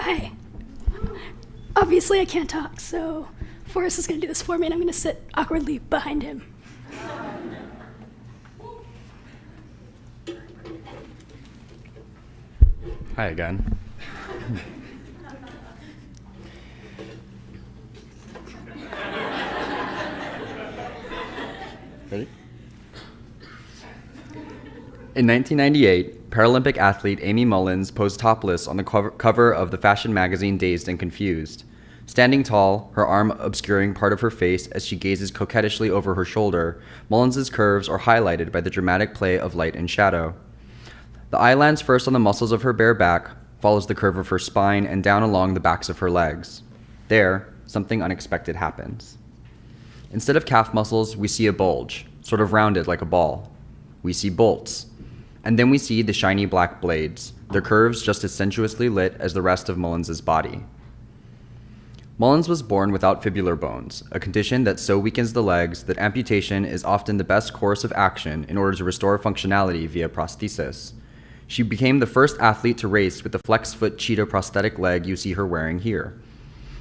Hi. Obviously, I can't talk, so Forrest is going to do this for me, and I'm going to sit awkwardly behind him. Hi again. Ready? In 1998, Paralympic athlete Amy Mullins posed topless on the cover of the fashion magazine Dazed and Confused. Standing tall, her arm obscuring part of her face as she gazes coquettishly over her shoulder, Mullins's curves are highlighted by the dramatic play of light and shadow. The eye lands first on the muscles of her bare back, follows the curve of her spine, and down along the backs of her legs. There, something unexpected happens. Instead of calf muscles, we see a bulge, sort of rounded like a ball. We see bolts. And then we see the shiny black blades, their curves just as sensuously lit as the rest of Mullins's body. Mullins was born without fibular bones, a condition that so weakens the legs that amputation is often the best course of action in order to restore functionality via prosthesis. She became the first athlete to race with the flex foot cheetah prosthetic leg you see her wearing here.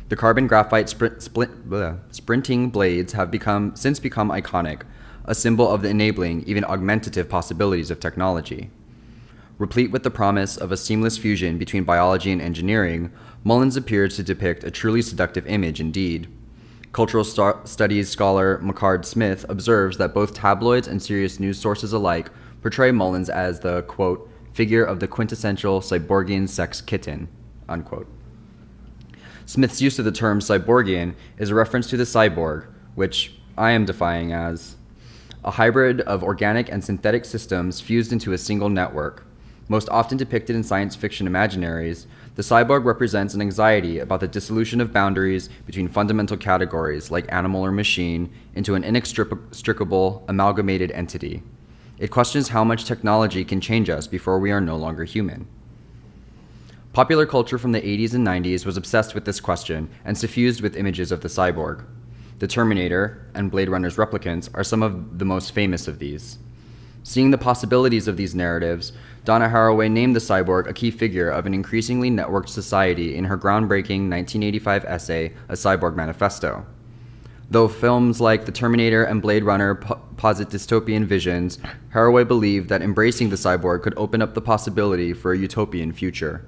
The carbon graphite sprinting blades have since become iconic, a symbol of the enabling, even augmentative possibilities of technology. Replete with the promise of a seamless fusion between biology and engineering, Mullins appears to depict a truly seductive image indeed. Cultural studies scholar McCard Smith observes that both tabloids and serious news sources alike portray Mullins as the, quote, figure of the quintessential cyborgian sex kitten, unquote. Smith's use of the term cyborgian is a reference to the cyborg, which I am defining as a hybrid of organic and synthetic systems fused into a single network. Most often depicted in science fiction imaginaries, the cyborg represents an anxiety about the dissolution of boundaries between fundamental categories like animal or machine into an inextricable, amalgamated entity. It questions how much technology can change us before we are no longer human. Popular culture from the 80s and 90s was obsessed with this question and suffused with images of the cyborg. The Terminator and Blade Runner's replicants are some of the most famous of these. Seeing the possibilities of these narratives, Donna Haraway named the cyborg a key figure of an increasingly networked society in her groundbreaking 1985 essay, A Cyborg Manifesto. Though films like The Terminator and Blade Runner posit dystopian visions, Haraway believed that embracing the cyborg could open up the possibility for a utopian future.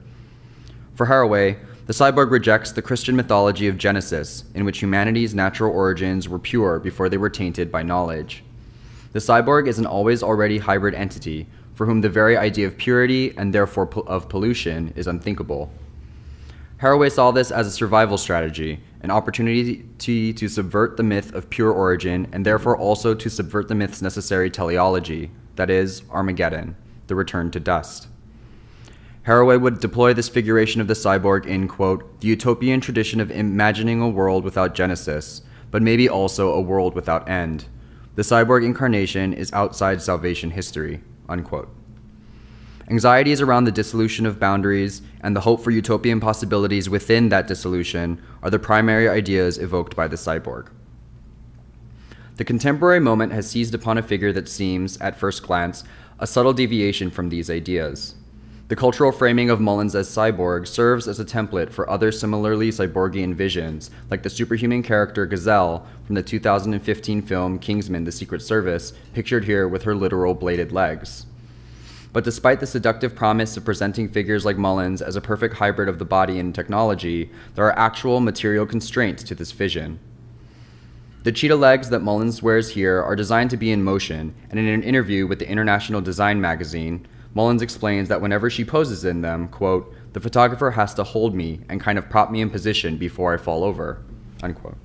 For Haraway, the cyborg rejects the Christian mythology of Genesis, in which humanity's natural origins were pure before they were tainted by knowledge. The cyborg is an always-already hybrid entity, for whom the very idea of purity, and therefore of pollution, is unthinkable. Haraway saw this as a survival strategy, an opportunity to subvert the myth of pure origin, and therefore also to subvert the myth's necessary teleology, that is, Armageddon, the return to dust. Haraway would deploy this figuration of the cyborg in, quote, the utopian tradition of imagining a world without Genesis, but maybe also a world without end. The cyborg incarnation is outside salvation history, unquote. Anxieties around the dissolution of boundaries and the hope for utopian possibilities within that dissolution are the primary ideas evoked by the cyborg. The contemporary moment has seized upon a figure that seems, at first glance, a subtle deviation from these ideas. The cultural framing of Mullins as cyborg serves as a template for other similarly cyborgian visions, like the superhuman character Gazelle from the 2015 film Kingsman: The Secret Service, pictured here with her literal bladed legs. But despite the seductive promise of presenting figures like Mullins as a perfect hybrid of the body and technology, there are actual material constraints to this vision. The cheetah legs that Mullins wears here are designed to be in motion, and in an interview with the International Design magazine, Mullins explains that whenever she poses in them, quote, the photographer has to hold me and kind of prop me in position before I fall over, unquote.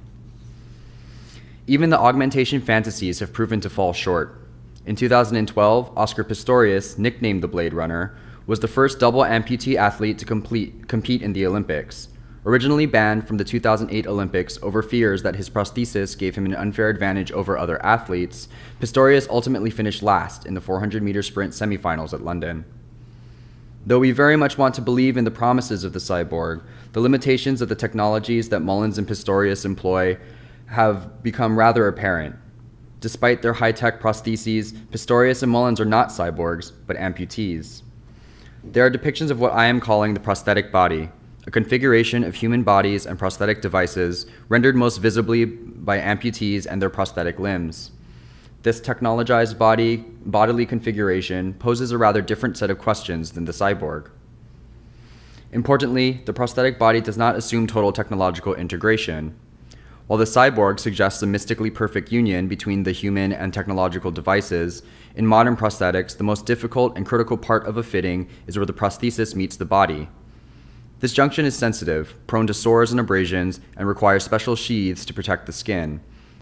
Even the augmentation fantasies have proven to fall short. In 2012, Oscar Pistorius, nicknamed the Blade Runner, was the first double amputee athlete to compete in the Olympics. Originally banned from the 2008 Olympics over fears that his prosthesis gave him an unfair advantage over other athletes, Pistorius ultimately finished last in the 400-meter sprint semifinals at London. Though we very much want to believe in the promises of the cyborg, the limitations of the technologies that Mullins and Pistorius employ have become rather apparent. Despite their high-tech prostheses, Pistorius and Mullins are not cyborgs, but amputees. They are depictions of what I am calling the prosthetic body, a configuration of human bodies and prosthetic devices rendered most visibly by amputees and their prosthetic limbs. This technologized bodily configuration poses a rather different set of questions than the cyborg. Importantly, the prosthetic body does not assume total technological integration. While the cyborg suggests a mystically perfect union between the human and technological devices, in modern prosthetics, the most difficult and critical part of a fitting is where the prosthesis meets the body. This junction is sensitive, prone to sores and abrasions, and requires special sheaths to protect the skin.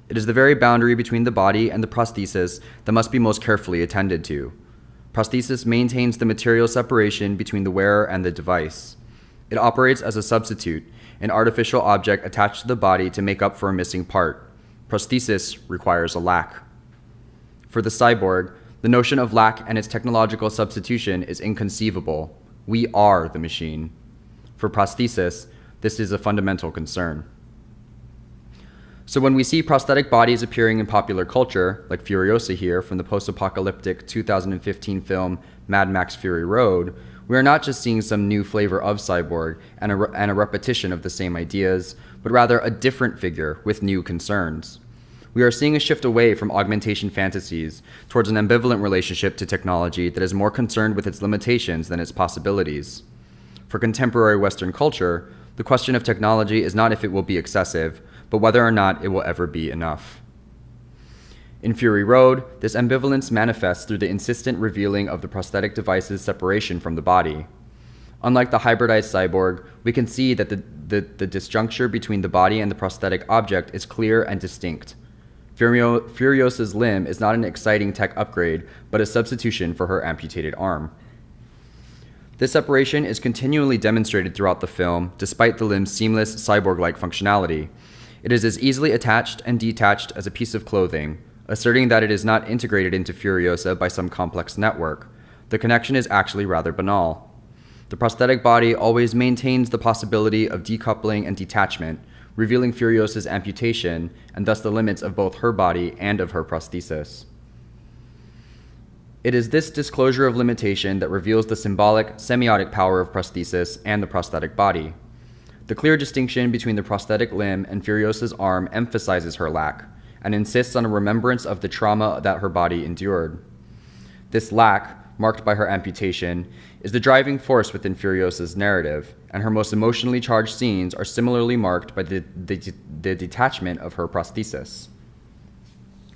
It is the very boundary between the body and the prosthesis that must be most carefully attended to. Prosthesis maintains the material separation between the wearer and the device. It operates as a substitute, an artificial object attached to the body to make up for a missing part. Prosthesis requires a lack. For the cyborg, the notion of lack and its technological substitution is inconceivable. We are the machine. For prosthesis, this is a fundamental concern. So when we see prosthetic bodies appearing in popular culture, like Furiosa here from the post-apocalyptic 2015 film Mad Max Fury Road, we are not just seeing some new flavor of cyborg and a repetition of the same ideas, but rather a different figure with new concerns. We are seeing a shift away from augmentation fantasies towards an ambivalent relationship to technology that is more concerned with its limitations than its possibilities. For contemporary Western culture, the question of technology is not if it will be excessive, but whether or not it will ever be enough. In Fury Road, this ambivalence manifests through the insistent revealing of the prosthetic device's separation from the body. Unlike the hybridized cyborg, we can see that the disjuncture between the body and the prosthetic object is clear and distinct. Furiosa's limb is not an exciting tech upgrade, but a substitution for her amputated arm. This separation is continually demonstrated throughout the film, despite the limb's seamless, cyborg-like functionality. It is as easily attached and detached as a piece of clothing, asserting that it is not integrated into Furiosa by some complex network. The connection is actually rather banal. The prosthetic body always maintains the possibility of decoupling and detachment, revealing Furiosa's amputation, and thus the limits of both her body and of her prosthesis. It is this disclosure of limitation that reveals the symbolic, semiotic power of prosthesis and the prosthetic body. The clear distinction between the prosthetic limb and Furiosa's arm emphasizes her lack, and insists on a remembrance of the trauma that her body endured. This lack, marked by her amputation, is the driving force within Furiosa's narrative, and her most emotionally charged scenes are similarly marked by the detachment of her prosthesis.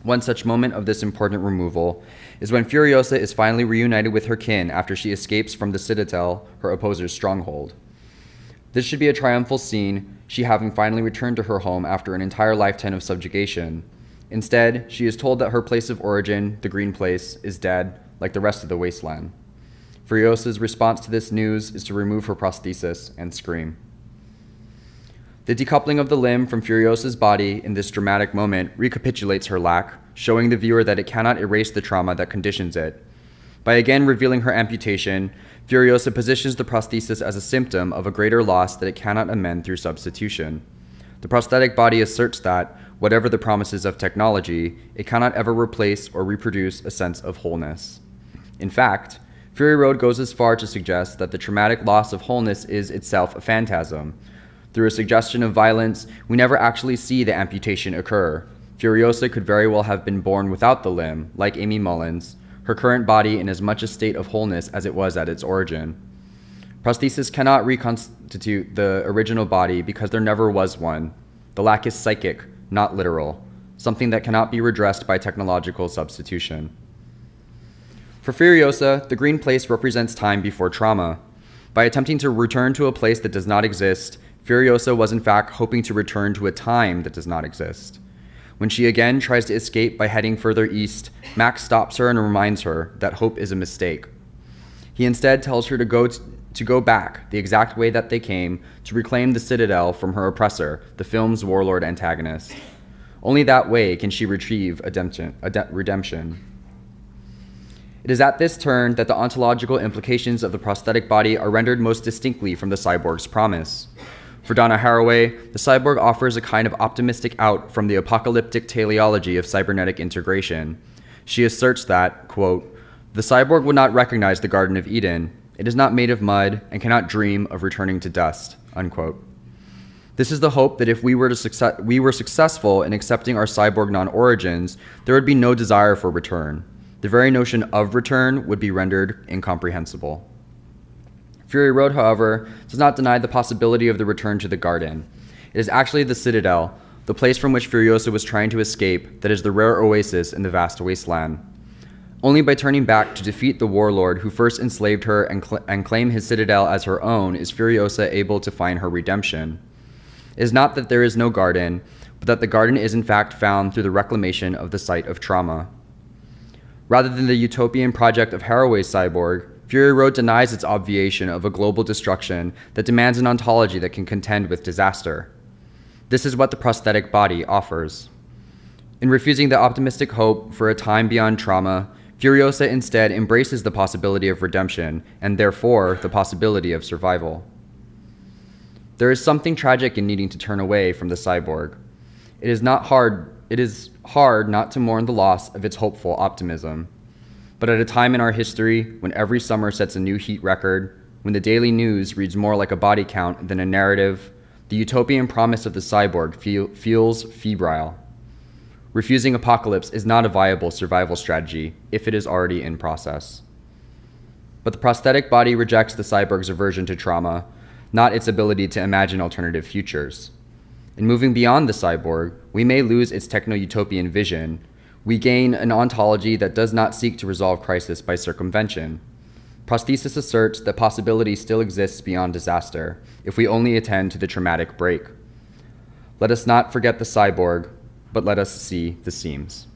One such moment of this important removal is when Furiosa is finally reunited with her kin after she escapes from the Citadel, her opposer's stronghold. This should be a triumphal scene, she having finally returned to her home after an entire lifetime of subjugation. Instead, she is told that her place of origin, the Green Place, is dead, like the rest of the wasteland. Furiosa's response to this news is to remove her prosthesis and scream. The decoupling of the limb from Furiosa's body in this dramatic moment recapitulates her lack, showing the viewer that it cannot erase the trauma that conditions it. By again revealing her amputation, Furiosa positions the prosthesis as a symptom of a greater loss that it cannot amend through substitution. The prosthetic body asserts that, whatever the promises of technology, it cannot ever replace or reproduce a sense of wholeness. In fact, Fury Road goes as far to suggest that the traumatic loss of wholeness is itself a phantasm. Through a suggestion of violence, we never actually see the amputation occur. Furiosa could very well have been born without the limb, like Amy Mullins, her current body in as much a state of wholeness as it was at its origin. Prosthesis cannot reconstitute the original body because there never was one. The lack is psychic, not literal, something that cannot be redressed by technological substitution. For Furiosa, the Green Place represents time before trauma. By attempting to return to a place that does not exist, Furiosa was in fact hoping to return to a time that does not exist. When she again tries to escape by heading further east, Max stops her and reminds her that hope is a mistake. He instead tells her to go back the exact way that they came, to reclaim the Citadel from her oppressor, the film's warlord antagonist. Only that way can she retrieve redemption. It is at this turn that the ontological implications of the prosthetic body are rendered most distinctly from the cyborg's promise. For Donna Haraway, the cyborg offers a kind of optimistic out from the apocalyptic teleology of cybernetic integration. She asserts that, quote, "The cyborg would not recognize the Garden of Eden. It is not made of mud and cannot dream of returning to dust, unquote. This is the hope that if we were successful in accepting our cyborg non-origins, there would be no desire for return. The very notion of return would be rendered incomprehensible. Fury Road, however, does not deny the possibility of the return to the garden. It is actually the citadel, the place from which Furiosa was trying to escape, that is the rare oasis in the vast wasteland. Only by turning back to defeat the warlord who first enslaved her and claim his citadel as her own is Furiosa able to find her redemption. It is not that there is no garden, but that the garden is in fact found through the reclamation of the site of trauma. Rather than the utopian project of Haraway's Cyborg, Fury Road denies its obviation of a global destruction that demands an ontology that can contend with disaster. This is what the prosthetic body offers. In refusing the optimistic hope for a time beyond trauma, Furiosa instead embraces the possibility of redemption, and therefore the possibility of survival. There is something tragic in needing to turn away from the cyborg. It is hard not to mourn the loss of its hopeful optimism. But at a time in our history when every summer sets a new heat record, when the daily news reads more like a body count than a narrative, the utopian promise of the cyborg feels febrile. Refusing apocalypse is not a viable survival strategy if it is already in process. But the prosthetic body rejects the cyborg's aversion to trauma, not its ability to imagine alternative futures. In moving beyond the cyborg, we may lose its techno-utopian vision. We gain an ontology that does not seek to resolve crisis by circumvention. Prosthesis asserts that possibility still exists beyond disaster if we only attend to the traumatic break. Let us not forget the cyborg, but let us see the seams.